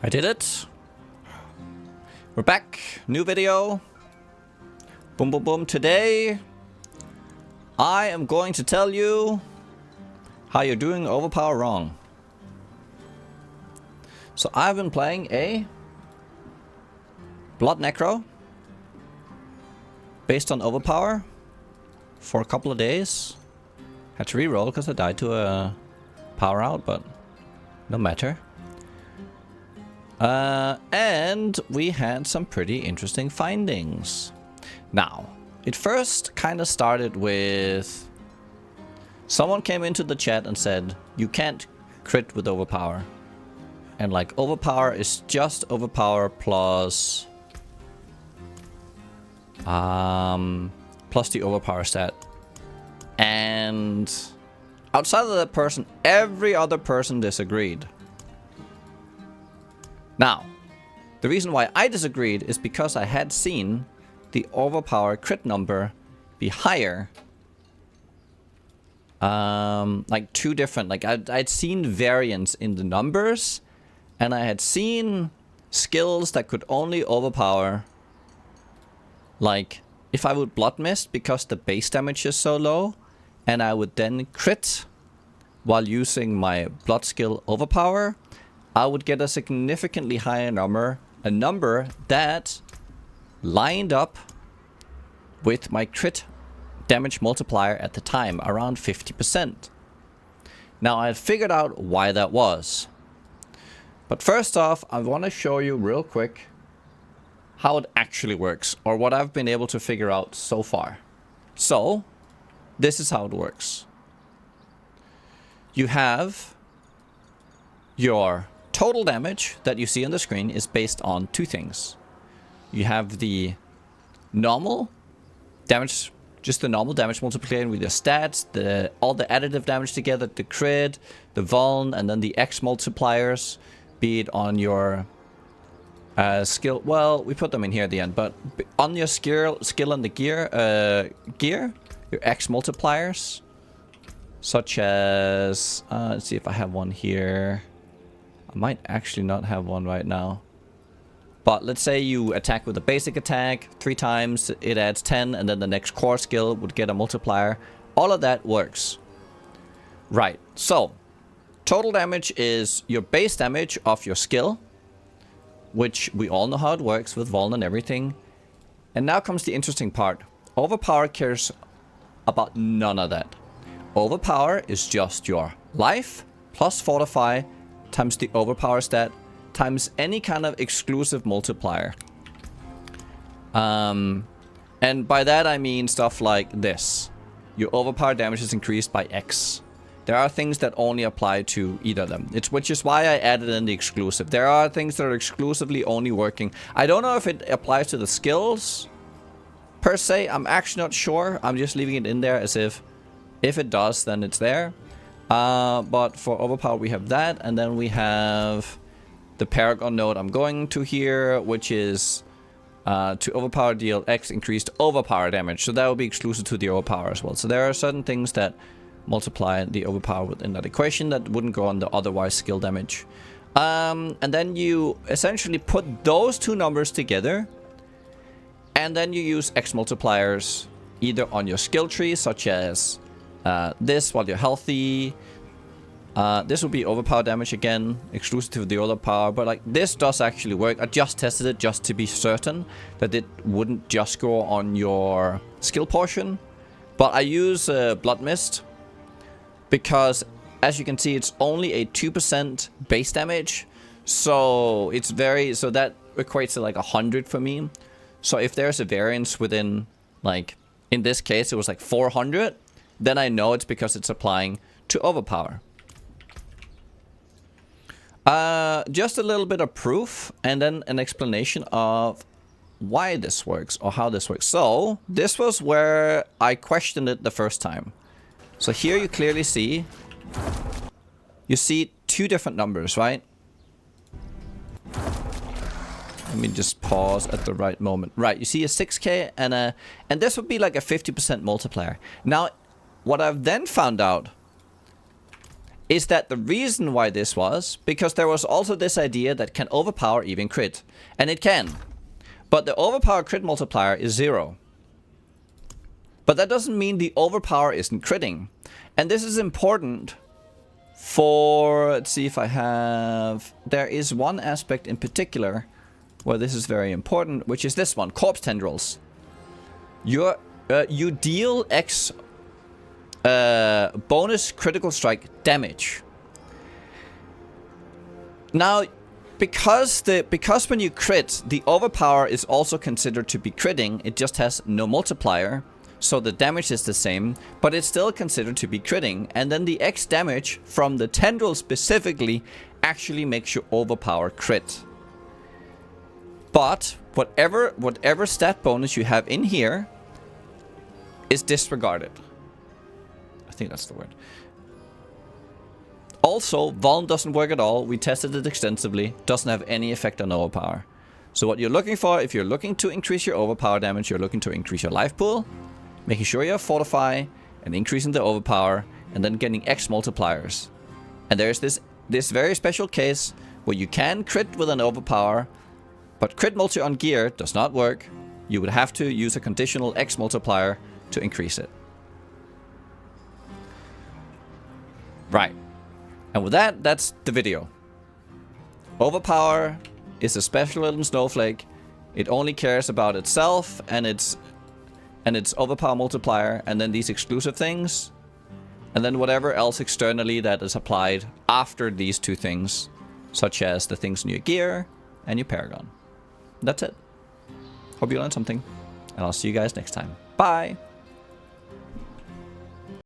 I did it. We're back. New video. Boom, boom, boom. Today, I am going to tell you how you're doing Overpower wrong. So I've been playing a Blood Necro based on Overpower for a couple of days. Had to reroll because I died to a power out, but no matter. And we had some pretty interesting findings. Now, it first kind of started with someone came into the chat and said, you can't crit with Overpower. And like, Overpower is just Overpower plus the Overpower stat. And outside of that person, every other person disagreed. Now, the reason why I disagreed is because I had seen the Overpower crit number be higher. Like two different, like I'd seen variance in the numbers, and I had seen skills that could only overpower, like if I would Blood Mist because the base damage is so low, and I would then crit while using my Blood skill Overpower, I would get a significantly higher number, a number that lined up with my crit damage multiplier at the time, around 50%. Now I had figured out why that was. But first off, I want to show you real quick how it actually works, or what I've been able to figure out so far. So, this is how it works. You have your total damage that you see on the screen is based on two things. You have the normal damage, just the normal damage multiplier with your stats, all the additive damage together, the crit, the vuln, and then the X multipliers, be it on your skill. Well, we put them in here at the end, but on your skill and the gear, your X multipliers, such as let's see if I have one here. I might actually not have one right now. But let's say you attack with a basic attack 3 times, it adds 10, and then the next core skill would get a multiplier. All of that works. Right, so total damage is your base damage of your skill, which we all know how it works with Vuln and everything. And now comes the interesting part. Overpower cares about none of that. Overpower is just your life plus Fortify times the Overpower stat times any kind of exclusive multiplier. And by that I mean stuff like this. Your Overpower damage is increased by X. There are things that only apply to either of them. Which is why I added in the exclusive. There are things that are exclusively only working. I don't know if it applies to the skills per se. I'm actually not sure. I'm just leaving it in there as if it does, then it's there. But for Overpower we have that, and then we have the Paragon node I'm going to here, which is to Overpower deal X increased Overpower damage. So that will be exclusive to the Overpower as well. So there are certain things that multiply the Overpower within that equation that wouldn't go on the otherwise skill damage. And then you essentially put those two numbers together, and then you use X multipliers either on your skill tree, such as this while you're healthy. This will be Overpower damage again, exclusive to the Overpower, but like this does actually work. I just tested it just to be certain that it wouldn't just go on your skill portion. But I use Blood Mist because, as you can see, it's only a 2% base damage, so it's so that equates to like 100 for me. So if there's a variance within, like in this case it was like 400, then I know it's because it's applying to Overpower. Just a little bit of proof and then an explanation of why this works or how this works. So this was where I questioned it the first time. So here you clearly see, two different numbers, right? Let me just pause at the right moment. Right, you see a 6k and this would be like a 50% multiplier. Now, what I've then found out is that the reason why this was because there was also this idea that can overpower even crit. And it can. But the overpower crit multiplier is 0. But that doesn't mean the overpower isn't critting. And this is important for, let's see if I have, there is one aspect in particular where this is very important, which is this one, corpse tendrils. You deal X bonus critical strike damage. Now, because when you crit, the overpower is also considered to be critting, it just has no multiplier. So the damage is the same, but it's still considered to be critting. And then the X damage from the tendril specifically actually makes you overpower crit. But whatever stat bonus you have in here is disregarded. I think that's the word. Also, Vuln doesn't work at all. We tested it extensively. Doesn't have any effect on overpower. So what you're looking for, if you're looking to increase your overpower damage, you're looking to increase your life pool, making sure you have Fortify, and increasing the overpower, and then getting X multipliers. And there's this very special case where you can crit with an overpower, but crit multi on gear does not work. You would have to use a conditional X multiplier to increase it. Right. And with that, that's the video. Overpower is a special little snowflake. It only cares about itself and its overpower multiplier, and then these exclusive things, and then whatever else externally that is applied after these two things, such as the things in your gear and your Paragon. That's it. Hope you learned something, and I'll see you guys next time. Bye!